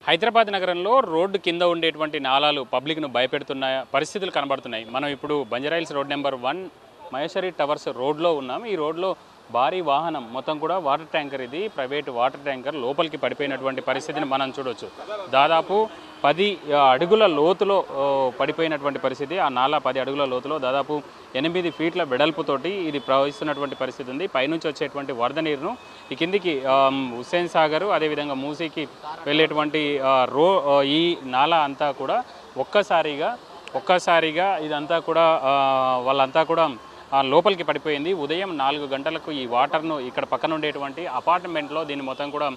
హైదరాబాద్ నగరంలో రోడ్డు కింద ఉండేటువంటి నాలాలు పబ్లిక్ను భయపెడుతున్న పరిస్థితులు కనబడుతున్నాయి. మనం ఇప్పుడు Banjara Hills road number 1 Maheshwari towers రోడ్లో ఉన్నాం. ఈ రోడ్లో భారీ వాహనం మొత్తం కూడా వాటర్ ట్యాంకర్, ఇది ప్రైవేట్ వాటర్ ట్యాంకర్ లోపలికి పడిపోయినటువంటి పరిస్థితిని మనం చూడొచ్చు. దాదాపు 10 అడుగుల లోతులో పడిపోయినటువంటి పరిస్థితి. ఆ నాలా 10 అడుగుల లోతులో దాదాపు 8 ఫీట్ల వెడల్పుతోటి ఇది ప్రవహిస్తున్నటువంటి పరిస్థితి ఉంది. పైనుంచి వచ్చేటువంటి వరద నీరును ఈ కిందికి హుస్సేన్ సాగర్ అదేవిధంగా మూసీకి వెళ్ళేటువంటి ఈ నాలా అంతా కూడా ఒక్కసారిగా ఇదంతా కూడా వాళ్ళంతా కూడా లోపలికి పడిపోయింది. ఉదయం 4 గంటలకు ఈ వాటర్ను ఇక్కడ పక్కన ఉండేటువంటి అపార్ట్మెంట్లో దీన్ని మొత్తం కూడా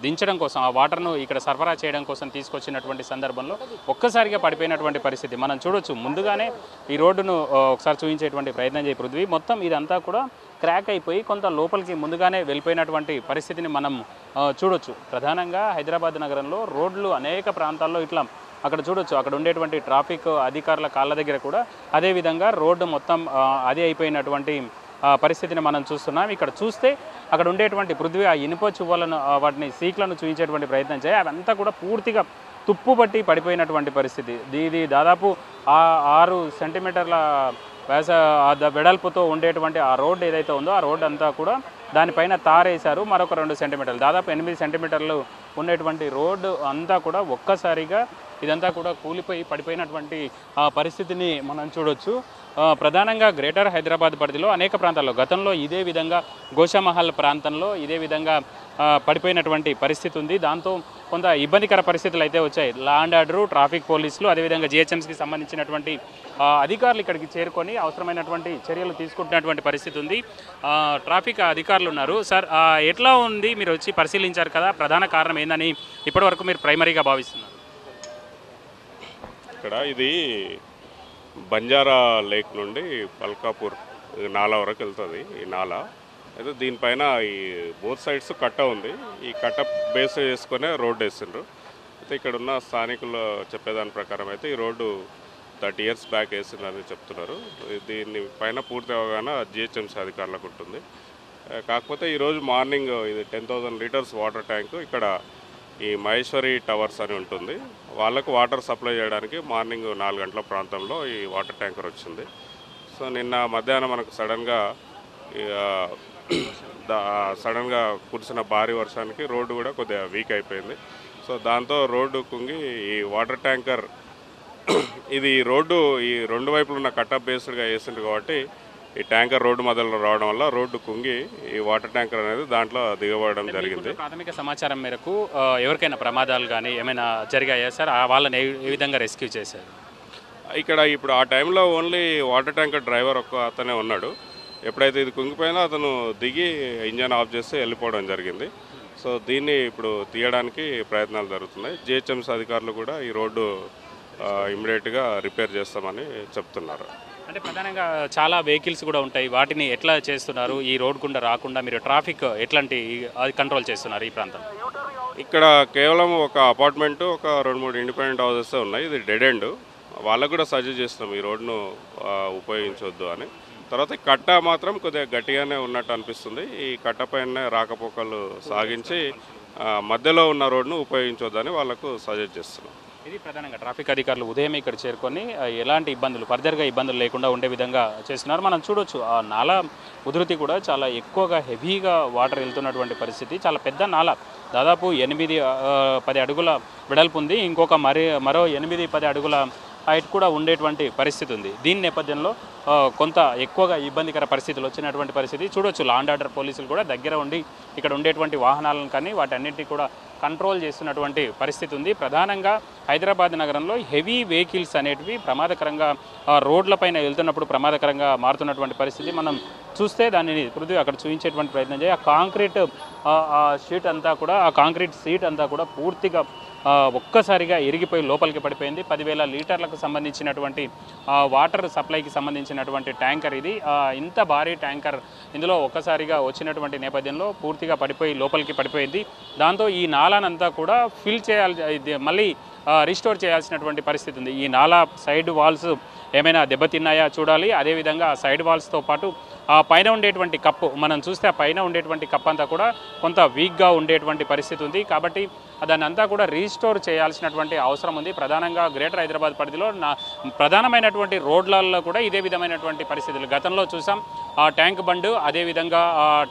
దించడం కోసం, ఆ వాటర్ను ఇక్కడ సరఫరా చేయడం కోసం తీసుకొచ్చినటువంటి సందర్భంలో ఒక్కసారిగా పడిపోయినటువంటి పరిస్థితి మనం చూడొచ్చు. ముందుగానే ఈ రోడ్డును ఒకసారి చూపించేటువంటి ప్రయత్నం చేయి పృథ్వీ. మొత్తం ఇదంతా కూడా క్రాక్ అయిపోయి కొంత లోపలికి ముందుగానే వెళ్ళిపోయినటువంటి పరిస్థితిని మనం చూడొచ్చు. ప్రధానంగా హైదరాబాద్ నగరంలో రోడ్లు అనేక ప్రాంతాల్లో ఇట్లా అక్కడ చూడొచ్చు. అక్కడ ఉండేటువంటి ట్రాఫిక్ అధికారుల కాళ్ళ దగ్గర కూడా అదేవిధంగా రోడ్డు మొత్తం అది అయిపోయినటువంటి పరిస్థితిని మనం చూస్తున్నాం. ఇక్కడ చూస్తే అక్కడ ఉండేటువంటి పృథ్వీ ఆ ఇనుప చువ్వలను వాటిని సీక్లను చూపించేటువంటి ప్రయత్నం చేయి. అవంతా కూడా పూర్తిగా తుప్పుబట్టి పడిపోయినటువంటి పరిస్థితి. ఇది దాదాపు 6 సెంటీమీటర్ల వెడల్పుతో ఉండేటువంటి ఆ రోడ్డు ఏదైతే ఉందో ఆ రోడ్డు అంతా కూడా దానిపైన తారేశారు. మరొక 2 సెంటీమీటర్లు, దాదాపు 8 సెంటీమీటర్లు ఉండేటువంటి రోడ్డు అంతా కూడా ఒక్కసారిగా ఇదంతా కూడా కూలిపోయి పడిపోయినటువంటి పరిస్థితిని మనం చూడొచ్చు. ప్రధానంగా గ్రేటర్ హైదరాబాద్ పరిధిలో అనేక ప్రాంతాల్లో గతంలో ఇదే విధంగా గోషామహల్ ప్రాంతంలో ఇదే విధంగా పడిపోయినటువంటి పరిస్థితి ఉంది. దాంతో కొంత ఇబ్బందికర పరిస్థితులు అయితే వచ్చాయి. లా అండ్ ఆర్డర్, ట్రాఫిక్ పోలీసులు అదేవిధంగా జిహెచ్ఎంసీకి సంబంధించినటువంటి అధికారులు ఇక్కడికి చేరుకొని అవసరమైనటువంటి చర్యలు తీసుకుంటున్నటువంటి పరిస్థితి ఉంది. ట్రాఫిక్ అధికారులు ఉన్నారు. సార్, ఎట్లా ఉంది? మీరు వచ్చి పరిశీలించారు కదా, ప్రధాన కారణం ఏందని ఇప్పటివరకు మీరు ప్రైమరీగా భావిస్తున్నారు? ఇక్కడ ఇది బంజారా లేక్ నుండి పల్కాపూర్ నాలా వరకు వెళ్తుంది ఈ నాలా. అయితే దీనిపైన ఈ బోత్ సైడ్స్ కట్ట ఉంది. ఈ కట్ట బేస్ చేసుకునే రోడ్డు వేసిండ్రు. అయితే ఇక్కడ ఉన్న స్థానికులు చెప్పేదాని ప్రకారం అయితే ఈ రోడ్డు 30 years బ్యాక్ వేసిందని చెప్తున్నారు. దీన్ని పైన పూర్తి అవగాహన జిహెచ్ఎంసీ అధికారులకు ఉంటుంది. కాకపోతే ఈరోజు మార్నింగ్ ఇది 10,000 లీటర్స్ వాటర్ ట్యాంకు ఇక్కడ ఈ మహేశ్వరి టవర్స్ అని ఉంటుంది. వాళ్ళకు వాటర్ సప్లై చేయడానికి మార్నింగ్ 4 గంటల ప్రాంతంలో ఈ వాటర్ ట్యాంకర్ వచ్చింది. సో నిన్న మధ్యాహ్నం మనకు సడన్గా కురిసిన భారీ వర్షానికి రోడ్డు కూడా కొద్దిగా వీక్ అయిపోయింది. సో దాంతో రోడ్డు కుంగి ఈ వాటర్ ట్యాంకర్ ఇది రోడ్డు ఈ 2 వైపులు ఉన్న కట్టప్ బేస్డ్గా వేసింది కాబట్టి ఈ ట్యాంకర్ రోడ్డు మధ్యలో రావడం వల్ల రోడ్డు కుంగి ఈ వాటర్ ట్యాంకర్ అనేది దాంట్లో దిగబడడం జరిగింది. ప్రాథమిక సమాచారం మేరకు ఎవరికైనా ప్రమాదాలు కానీ ఏమైనా జరిగాయా సార్? వాళ్ళని ఏ విధంగా రెస్క్యూ చేశారు? ఇక్కడ ఇప్పుడు ఆ టైంలో ఓన్లీ వాటర్ ట్యాంకర్ డ్రైవర్ అతనే ఉన్నాడు. ఎప్పుడైతే ఇది కుంగిపోయినా అతను దిగి ఇంజన్ ఆఫ్ చేసి వెళ్ళిపోవడం జరిగింది. సో దీన్ని ఇప్పుడు తీయడానికి ప్రయత్నాలు జరుగుతున్నాయి. జిహెచ్ఎంసీ అధికారులు కూడా ఈ రోడ్డు ఇమ్మీడియట్గా రిపేర్ చేస్తామని చెప్తున్నారు. అంటే ప్రధానంగా చాలా వెహికల్స్ కూడా ఉంటాయి, వాటిని ఎట్లా చేస్తున్నారు? ఈ రోడ్ గుండా రాకుండా మీరు ట్రాఫిక్ ఎట్లాంటి కంట్రోల్ చేస్తున్నారు ఈ ప్రాంతం? ఇక్కడ కేవలం ఒక అపార్ట్మెంటు, ఒక 2-3 ఇండిపెండెంట్ హౌసెస్ ఉన్నాయి. ఇది డెడ్ ఎండ్. వాళ్ళకు కూడా సజెస్ట్ చేస్తున్నాం ఈ రోడ్ను ఉపయోగించవద్దు అని. తర్వాత కట్ట మాత్రం కొద్దిగా గట్టిగానే ఉన్నట్టు అనిపిస్తుంది. ఈ కట్ట పైన రాకపోకలు సాగించి మధ్యలో ఉన్న రోడ్ను ఉపయోగించవద్దని వాళ్ళకు సజెస్ట్ చేస్తున్నాం. ఇది ప్రధానంగా ట్రాఫిక్ అధికారులు ఉదయం ఇక్కడ చేరుకొని ఎలాంటి ఫర్దర్గా ఇబ్బందులు లేకుండా ఉండే విధంగా చేస్తున్నారు. మనం చూడొచ్చు ఆ నాలా ఉధృతి కూడా చాలా ఎక్కువగా హెవీగా వాటర్ వెళ్తున్నటువంటి పరిస్థితి. చాలా పెద్ద నాలా, దాదాపు 8-10 అడుగుల వెడల్పు ఉంది. ఇంకొక మరో 8-10 అడుగుల హైట్ కూడా ఉండేటువంటి పరిస్థితి ఉంది. దీని నేపథ్యంలో కొంత ఎక్కువగా ఇబ్బందికర పరిస్థితులు వచ్చినటువంటి పరిస్థితి చూడొచ్చు. లా అండ్ ఆర్డర్ పోలీసులు కూడా దగ్గర ఉండి ఇక్కడ ఉండేటువంటి వాహనాలను కానీ వాటన్నిటిని కూడా కంట్రోల్ చేస్తున్నటువంటి పరిస్థితి ఉంది. ప్రధానంగా హైదరాబాద్ నగరంలో హెవీ వెహికల్స్ అనేటివి ప్రమాదకరంగా రోడ్లపైన వెళ్తున్నప్పుడు ప్రమాదకరంగా మారుతున్నటువంటి పరిస్థితి మనం చూస్తే దానిని అక్కడ చూపించేటువంటి ప్రయత్నం చేయాలి. ఆ కాంక్రీట్ సీట్ అంతా కూడా పూర్తిగా ఒక్కసారిగా ఎరిగిపోయి లోపలికి పడిపోయింది. 10,000 లీటర్లకు సంబంధించినటువంటి వాటర్ సప్లైకి సంబంధించినటువంటి ట్యాంకర్ ఇది. ఇంత భారీ ట్యాంకర్ ఇందులో ఒక్కసారిగా వచ్చినటువంటి నేపథ్యంలో పూర్తిగా పడిపోయి లోపలికి పడిపోయింది. దాంతో ఈ నాలానంతా కూడా ఫిల్ చేయాలి, మళ్ళీ రీస్టోర్ చేయాల్సినటువంటి పరిస్థితి ఉంది. ఈ నాలా సైడ్ వాల్స్ ఏమైనా దెబ్బతిన్నాయా చూడాలి. అదేవిధంగా సైడ్ వాల్స్తో పాటు ఆ పైన ఉండేటువంటి కప్పు మనం చూస్తే ఆ పైన ఉండేటువంటి కప్ అంతా కూడా కొంత వీక్గా ఉండేటువంటి పరిస్థితి ఉంది. కాబట్టి దాన్ని అంతా కూడా రీస్టోర్ చేయాల్సినటువంటి అవసరం ఉంది. ప్రధానంగా గ్రేటర్ హైదరాబాద్ పరిధిలో ప్రధానమైనటువంటి రోడ్లలో కూడా ఇదే విధమైనటువంటి పరిస్థితులు గతంలో చూసాం. ఆ ట్యాంక్ బండ్, అదేవిధంగా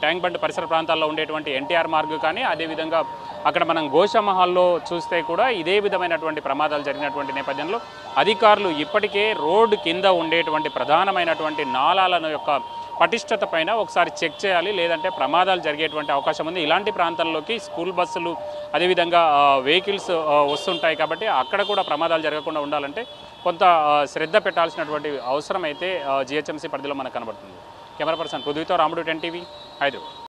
ట్యాంక్ బండ్ పరిసర ప్రాంతాల్లో ఉండేటువంటి ఎన్టీఆర్ మార్గ్ కానీ, అదేవిధంగా అక్కడ మనం గోషామహల్లో చూస్తే కూడా ఇదే విధమైనటువంటి ప్రమాదాలు జరిగినటువంటి నేపథ్యంలో అధికారులు ఇప్పటికే రోడ్డు కింద ఉండేటువంటి ప్రధానమైనటువంటి నాలాలను యొక్క పటిష్టత పైన ఒకసారి చెక్ చేయాలి, లేదంటే ప్రమాదాలు జరిగేటువంటి అవకాశం ఉంది. ఇలాంటి ప్రాంతాల్లోకి స్కూల్ బస్సులు అదేవిధంగా వెహికల్స్ వస్తుంటాయి కాబట్టి అక్కడ కూడా ప్రమాదాలు జరగకుండా ఉండాలంటే కొంత శ్రద్ధ పెట్టాల్సినటువంటి అవసరం అయితే జిహెచ్ఎంసీ పరిధిలో మనకు కనబడుతుంది. కెమెరా పర్సన్ పృథ్వీతో రాముడు, 10 టీవీ, హైదరాబాద్.